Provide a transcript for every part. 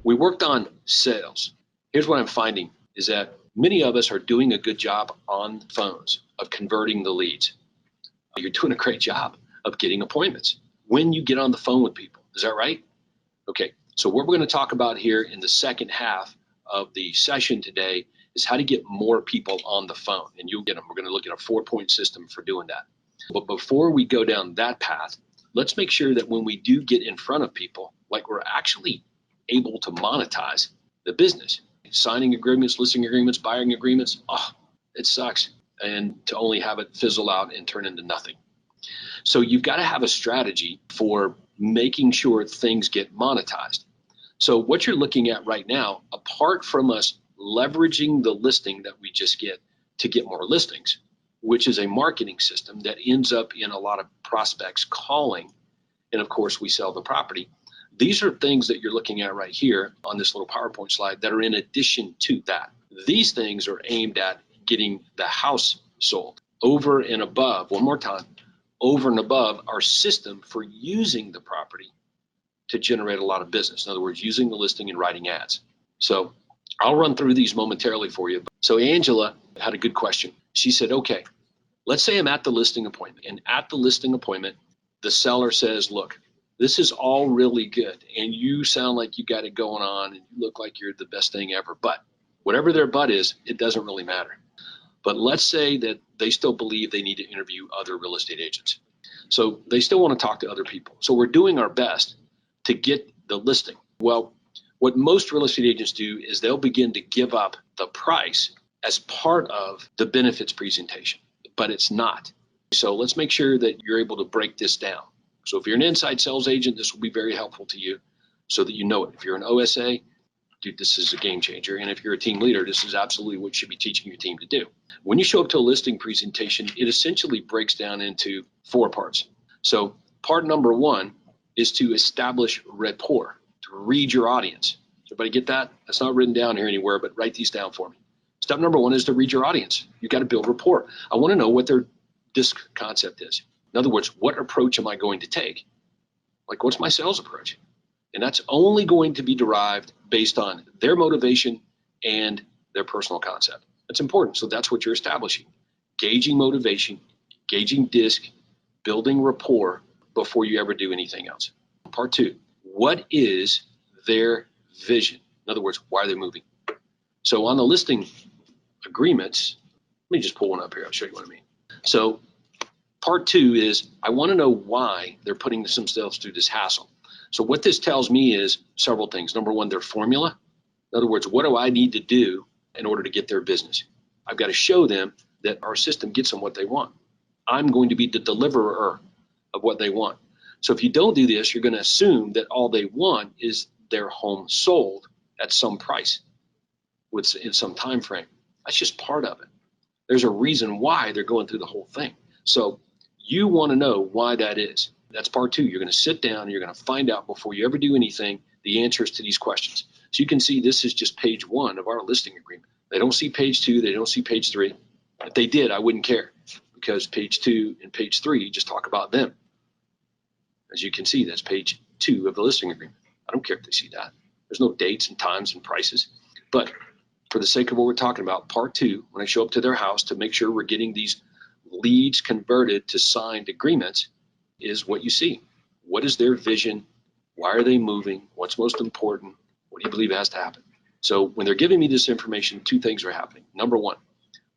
We worked on sales. Here's what I'm finding is that many of us are doing a good job on phones of converting the leads. You're doing a great job of getting appointments when you get on the phone with people. Is that right? Okay, so what we're going to talk about here in the second half of the session today is how to get more people on the phone, and you'll get them. We're going to look at a 4-point system for doing that. But before we go down that path, let's make sure that when we do get in front of people, like we're actually able to monetize the business. Signing agreements, listing agreements, buying agreements, it sucks. And to only have it fizzle out and turn into nothing. So you've got to have a strategy for making sure things get monetized. So what you're looking at right now, apart from us leveraging the listing that we just get to get more listings, which is a marketing system that ends up in a lot of prospects calling, and of course we sell the property. These are things that you're looking at right here on this little PowerPoint slide that are in addition to that. These things are aimed at getting the house sold over and above, one more time, over and above our system for using the property to generate a lot of business. In other words, using the listing and writing ads. So I'll run through these momentarily for you. So Angela had a good question. She said, okay, let's say I'm at the listing appointment, and at the listing appointment, the seller says, look, this is all really good, and you sound like you got it going on, and you look like you're the best thing ever, but whatever their but is, it doesn't really matter. But let's say that they still believe they need to interview other real estate agents. So they still want to talk to other people. So we're doing our best to get the listing. Well, what most real estate agents do is they'll begin to give up the price as part of the benefits presentation, but it's not. So let's make sure that you're able to break this down. So if you're an inside sales agent, this will be very helpful to you so that you know it. If you're an OSA, dude, this is a game changer. And if you're a team leader, this is absolutely what you should be teaching your team to do. When you show up to a listing presentation, it essentially breaks down into 4 parts. So part number 1 is to establish rapport, to read your audience. Does everybody get that? That's not written down here anywhere, but write these down for me. Step number 1 is to read your audience. You've got to build rapport. I want to know what their disc concept is. In other words, what approach am I going to take? Like, what's my sales approach? And that's only going to be derived based on their motivation and their personal concept. That's important. So that's what you're establishing. Gauging motivation, gauging disc, building rapport before you ever do anything else. Part 2, what is their vision? In other words, why are they moving? So on the listing agreements, let me just pull one up here. I'll show you what I mean. So part 2 is I want to know why they're putting themselves through this hassle. So what this tells me is several things. Number 1, their formula. In other words, what do I need to do in order to get their business? I've got to show them that our system gets them what they want. I'm going to be the deliverer of what they want. So if you don't do this, you're going to assume that all they want is their home sold at some price in some time frame. That's just part of it. There's a reason why they're going through the whole thing. So you want to know why that is. That's part 2. You're going to sit down and you're going to find out before you ever do anything the answers to these questions. So you can see this is just page 1 of our listing agreement. They don't see page 2. They don't see page 3. If they did, I wouldn't care because page 2 and page 3 just talk about them. As you can see, that's page 2 of the listing agreement. I don't care if they see that. There's no dates and times and prices. But for the sake of what we're talking about, part 2, when I show up to their house to make sure we're getting these leads converted to signed agreements, is what you see. What is their vision? Why are they moving? What's most important? What do you believe has to happen? So when they're giving me this information, 2 things are happening. Number 1,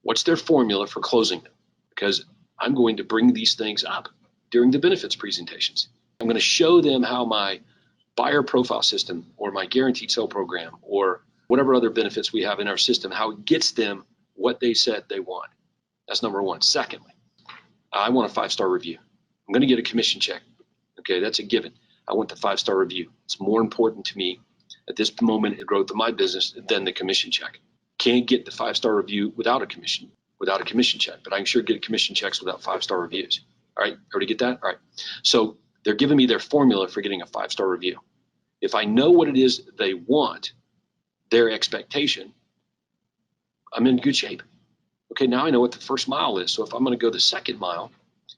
what's their formula for closing them? Because I'm going to bring these things up during the benefits presentations. I'm going to show them how my buyer profile system or my guaranteed sale program or whatever other benefits we have in our system, how it gets them what they said they want. That's number 1. Secondly, I want a 5-star review. I'm going to get a commission check. Okay, that's a given. I want the 5-star review. It's more important to me at this moment in the growth of my business than the commission check. Can't get the 5-star review without a commission check, but I can sure get commission checks without 5-star reviews. All right, everybody get that? All right. So they're giving me their formula for getting a 5-star review. If I know what it is they want, their expectation, I'm in good shape. Okay, now I know what the first mile is. So if I'm going to go the second mile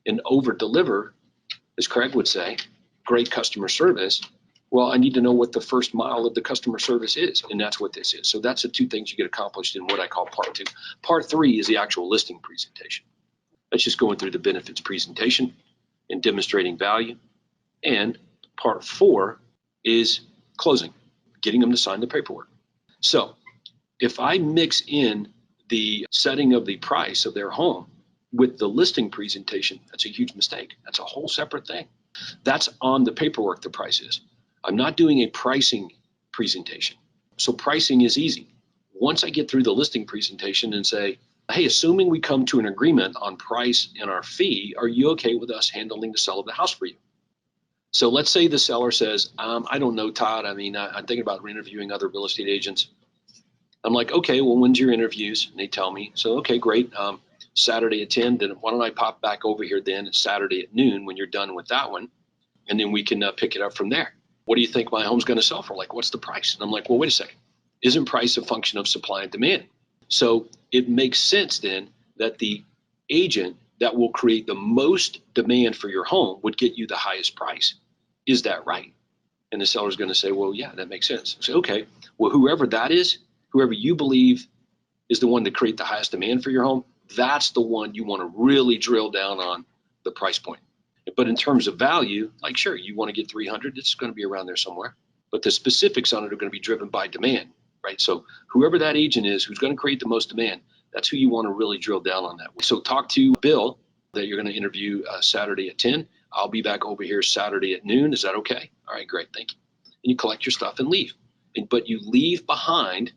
and over deliver, as Craig would say, great customer service, Well, I need to know what the first mile of the customer service is, and that's what this is. So that's the two things you get accomplished in what I call part two. Part three is the actual listing presentation. That's just going through the benefits presentation and demonstrating value. And part four is closing, getting them to sign the paperwork. So if I mix in the setting of the price of their home with the listing presentation, that's a huge mistake. That's a whole separate thing. That's on the paperwork, the price is. I'm not doing a pricing presentation. So pricing is easy. Once I get through the listing presentation and say, hey, assuming we come to an agreement on price and our fee, are you okay with us handling the sale of the house for you? So let's say the seller says, I don't know, Todd. I mean, I'm thinking about interviewing other real estate agents. I'm like, okay, well, when's your interviews? And they tell me. So, okay, great. Saturday at 10. Then why don't I pop back over here then? It's Saturday at noon when you're done with that one. And then we can pick it up from there. What do you think my home's going to sell for? Like, what's the price? And I'm like, well, wait a second. Isn't price a function of supply and demand? So it makes sense then that the agent that will create the most demand for your home would get you the highest price. Is that right? And the seller's going to say, well, yeah, that makes sense. So, okay, well, whoever that is, whoever you believe is the one to create the highest demand for your home, that's the one you want to really drill down on the price point. But in terms of value, like, sure, you want to get 300, it's going to be around there somewhere. But the specifics on it are going to be driven by demand, right? So whoever that agent is who's going to create the most demand, that's who you want to really drill down on that. So talk to Bill that you're going to interview Saturday at 10. I'll be back over here Saturday at noon. Is that okay? All right, great. Thank you. And you collect your stuff and leave. But you leave behind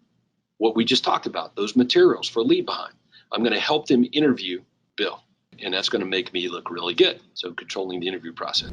what we just talked about, those materials for leave behind. I'm going to help them interview Bill, and that's going to make me look really good. So controlling the interview process.